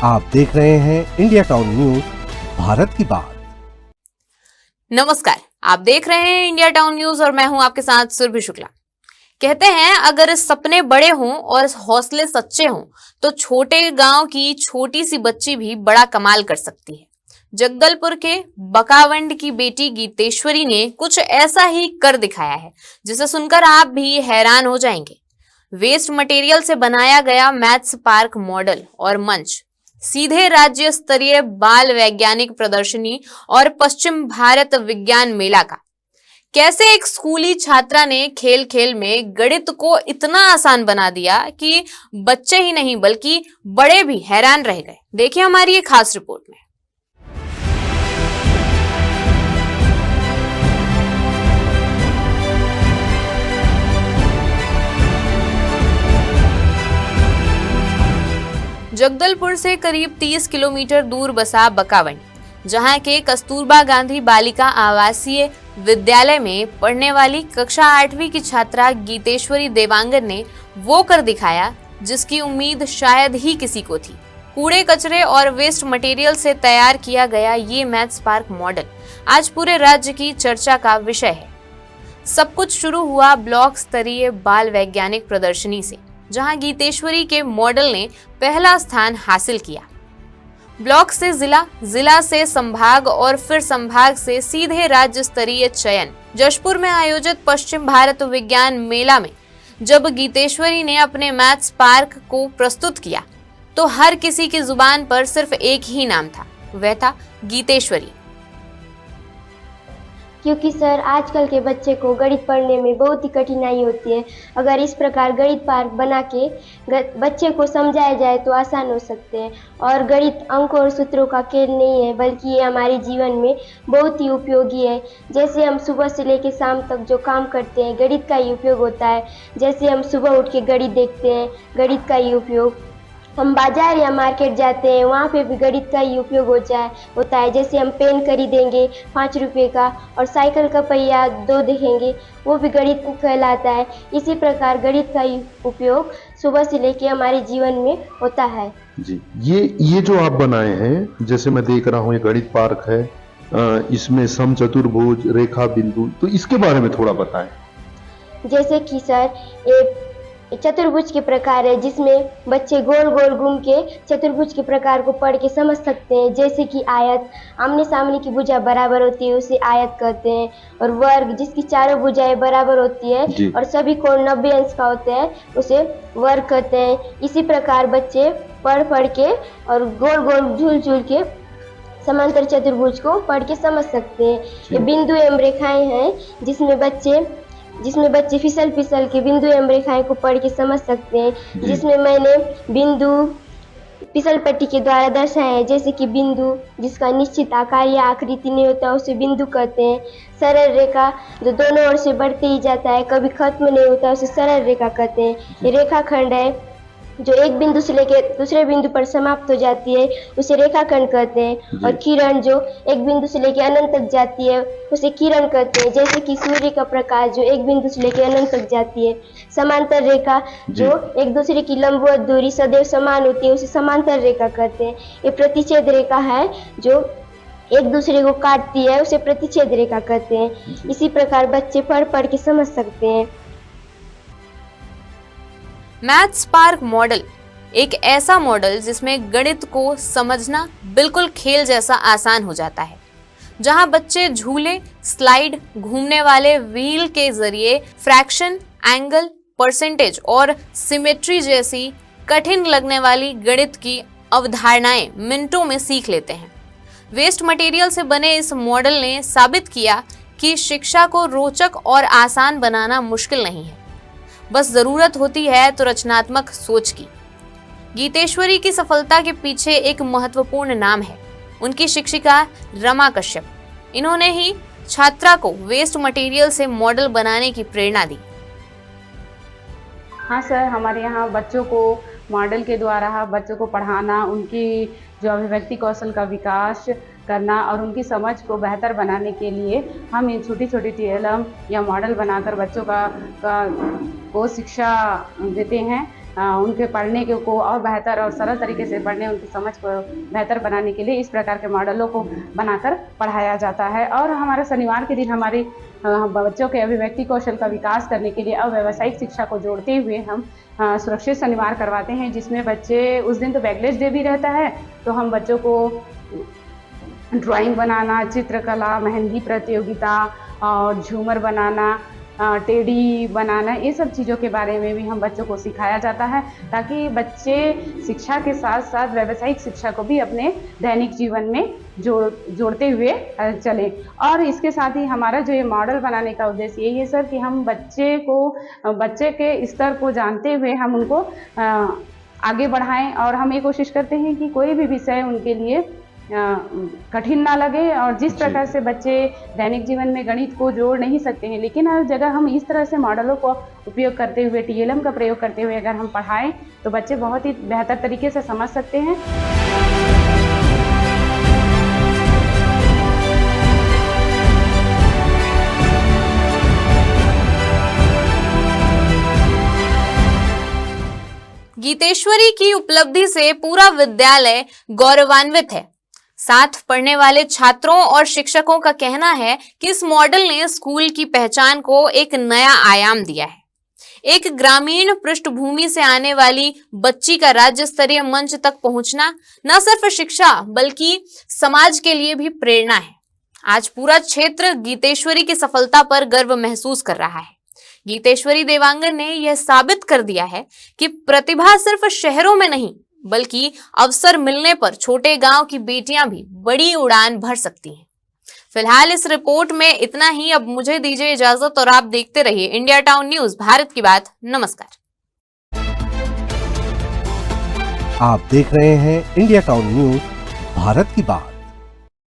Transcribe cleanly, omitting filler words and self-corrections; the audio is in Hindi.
आप देख रहे हैं इंडिया टाउन न्यूज, भारत की बात। नमस्कार, आप देख रहे हैं इंडिया टाउन न्यूज और मैं हूं आपके साथ सुरभि शुक्ला। कहते हैं अगर सपने बड़े हों और हौसले सच्चे हों तो छोटे गांव की छोटी सी बच्ची भी बड़ा कमाल कर सकती है। जगदलपुर के बकावंड की बेटी गीतेश्वरी ने कुछ ऐसा ही कर दिखाया है जिसे सुनकर आप भी हैरान हो जाएंगे। वेस्ट मटेरियल से बनाया गया मैथ्स पार्क मॉडल और मंच सीधे राज्य स्तरीय बाल वैज्ञानिक प्रदर्शनी और पश्चिम भारत विज्ञान मेला का। कैसे एक स्कूली छात्रा ने खेल खेल में गणित को इतना आसान बना दिया कि बच्चे ही नहीं बल्कि बड़े भी हैरान रह गए। देखिए हमारी एक खास रिपोर्ट में। जगदलपुर से करीब 30 किलोमीटर दूर बसा बकावंड, जहां के कस्तूरबा गांधी बालिका आवासीय विद्यालय में पढ़ने वाली कक्षा 8वीं की छात्रा गीतेश्वरी देवांगन ने वो कर दिखाया जिसकी उम्मीद शायद ही किसी को थी। कूड़े कचरे और वेस्ट मटेरियल से तैयार किया गया ये मैथ्स पार्क मॉडल आज पूरे राज्य की चर्चा का विषय है। सब कुछ शुरू हुआ ब्लॉक स्तरीय बाल वैज्ञानिक प्रदर्शनी से, जहां गीतेश्वरी के मॉडल ने पहला स्थान हासिल किया। ब्लॉक से जिला, जिला से संभाग और फिर संभाग से सीधे राज्य स्तरीय चयन। जशपुर में आयोजित पश्चिम भारत विज्ञान मेला में जब गीतेश्वरी ने अपने मैथ्स पार्क को प्रस्तुत किया तो हर किसी की जुबान पर सिर्फ एक ही नाम था, वह था गीतेश्वरी। क्योंकि सर आजकल के बच्चे को गणित पढ़ने में बहुत ही कठिनाई होती है। अगर इस प्रकार गणित पार्क बना के बच्चे को समझाया जाए तो आसान हो सकते हैं। और गणित अंक और सूत्रों का खेल नहीं है, बल्कि ये हमारे जीवन में बहुत ही उपयोगी है। जैसे हम सुबह से लेकर शाम तक जो काम करते हैं गणित का ही उपयोग होता है। जैसे हम सुबह उठ के गणित देखते हैं, गणित का ही उपयोग। हम बाजार या मार्केट जाते हैं, वहाँ पे भी गणित का ही उपयोग होता है। जैसे हम पेन खरीदेंगे 5 रुपये का और साइकिल का पहिया 2 देखेंगे, वो भी गणित कहलाता है। इसी प्रकार गणित का ही उपयोग सुबह से लेके हमारे जीवन में होता है। जी, ये जो आप बनाए हैं, जैसे मैं देख रहा हूँ ये गणित पार्क है, इसमें सम, चतुर्भुज, रेखा, बिंदु, तो इसके बारे में थोड़ा बताएं। जैसे कि सर एक चतुर्भुज के प्रकार है जिसमें बच्चे गोल गोल घूम के चतुर्भुज के प्रकार को पढ़ के समझ सकते हैं। जैसे कि आयत, आमने सामने की भुजा बराबर होती है उसे आयत कहते हैं। और वर्ग, जिसकी चारों भुजाएं बराबर होती है और सभी कोण 90 अंश का होते हैं, उसे वर्ग कहते हैं। इसी प्रकार बच्चे पढ़ के और गोल गोल झूल झूल के समांतर चतुर्भुज को पढ़ के समझ सकते हैं। ये बिंदु एवं रेखाएं हैं जिसमें बच्चे फिसल के बिंदु एवं रेखाएं को पढ़ के समझ सकते हैं। जिसमें मैंने बिंदु फिसल पट्टी के द्वारा दर्शाए हैं। जैसे कि बिंदु जिसका निश्चित आकार या आकृति नहीं होता उसे बिंदु कहते हैं। सरल रेखा जो दोनों ओर से बढ़ते ही जाता है, कभी खत्म नहीं होता, उसे सरल रेखा कहते हैं। ये रेखाखंड है जो एक बिंदु से लेकर दूसरे बिंदु पर समाप्त हो जाती है, उसे रेखाखंड कहते हैं। और किरण जो एक बिंदु से लेकर अनंत तक जाती है, उसे किरण कहते हैं। जैसे कि सूर्य का प्रकाश जो एक बिंदु से लेकर अनंत तक जाती है। समांतर रेखा जो एक दूसरे की लंबवत दूरी सदैव समान होती है, उसे समांतर रेखा कहते हैं। ये प्रतिच्छेद रेखा है जो एक दूसरे को काटती है, उसे प्रतिच्छेद रेखा कहते हैं। इसी प्रकार बच्चे पढ़ के समझ सकते हैं। मैथ्स पार्क मॉडल एक ऐसा मॉडल जिसमें गणित को समझना बिल्कुल खेल जैसा आसान हो जाता है, जहां बच्चे झूले, स्लाइड, घूमने वाले व्हील के जरिए फ्रैक्शन, एंगल, परसेंटेज और सिमेट्री जैसी कठिन लगने वाली गणित की अवधारणाएं मिनटों में सीख लेते हैं। वेस्ट मटेरियल से बने इस मॉडल ने साबित किया कि शिक्षा को रोचक और आसान बनाना मुश्किल नहीं है, बस जरूरत होती है तो रचनात्मक सोच की। गीतेश्वरी की सफलता के पीछे एक महत्वपूर्ण नाम है, उनकी शिक्षिका रमा कश्यप। इन्होंने ही छात्रा को वेस्ट मटेरियल से मॉडल बनाने की प्रेरणा दी। हाँ सर, हमारे यहाँ बच्चों को मॉडल के द्वारा बच्चों को पढ़ाना, उनकी जो अभिव्यक्ति कौशल का विकास करना और उनकी समझ को बेहतर बनाने के लिए हम इन छोटी छोटी TLM या मॉडल बनाकर बच्चों को शिक्षा देते हैं। उनके पढ़ने को और बेहतर और सरल तरीके से पढ़ने, उनकी समझ को बेहतर बनाने के लिए इस प्रकार के मॉडलों को बनाकर पढ़ाया जाता है। और हमारे शनिवार के दिन हमारे बच्चों के अभिव्यक्ति कौशल का विकास करने के लिए अव्यवसायिक शिक्षा को जोड़ते हुए हम सुरक्षित शनिवार करवाते हैं, जिसमें बच्चे, उस दिन तो बैकलेस डे भी रहता है, तो हम बच्चों को ड्राइंग बनाना, चित्रकला, मेहंदी प्रतियोगिता और झूमर बनाना, टेडी बनाना, ये सब चीज़ों के बारे में भी हम बच्चों को सिखाया जाता है, ताकि बच्चे शिक्षा के साथ साथ व्यावसायिक शिक्षा को भी अपने दैनिक जीवन में जोड़ते हुए चलें। और इसके साथ ही हमारा जो ये मॉडल बनाने का उद्देश्य यही है सर कि हम बच्चे के स्तर को जानते हुए हम उनको आगे बढ़ाएं, और हम ये कोशिश करते हैं कि कोई भी विषय उनके लिए कठिन ना लगे। और जिस प्रकार से बच्चे दैनिक जीवन में गणित को जोड़ नहीं सकते हैं, लेकिन हर जगह हम इस तरह से मॉडलों को उपयोग करते हुए, TLM का प्रयोग करते हुए अगर हम पढ़ाएं तो बच्चे बहुत ही बेहतर तरीके से समझ सकते हैं। गीतेश्वरी की उपलब्धि से पूरा विद्यालय गौरवान्वित है। साथ पढ़ने वाले छात्रों और शिक्षकों का कहना है कि इस मॉडल ने स्कूल की पहचान को एक नया आयाम दिया है। एक ग्रामीण पृष्ठभूमि से आने वाली बच्ची का राज्य स्तरीय मंच तक पहुंचना न सिर्फ शिक्षा बल्कि समाज के लिए भी प्रेरणा है। आज पूरा क्षेत्र गीतेश्वरी की सफलता पर गर्व महसूस कर रहा है। गीतेश्वरी देवांगन ने यह साबित कर दिया है कि प्रतिभा सिर्फ शहरों में नहीं बल्कि अवसर मिलने पर छोटे गांव की बेटियां भी बड़ी उड़ान भर सकती हैं। फिलहाल इस रिपोर्ट में इतना ही। अब मुझे दीजिए इजाजत और आप देखते रहिए इंडिया टाउन न्यूज, भारत की बात। नमस्कार। आप देख रहे हैं इंडिया टाउन न्यूज, भारत की बात।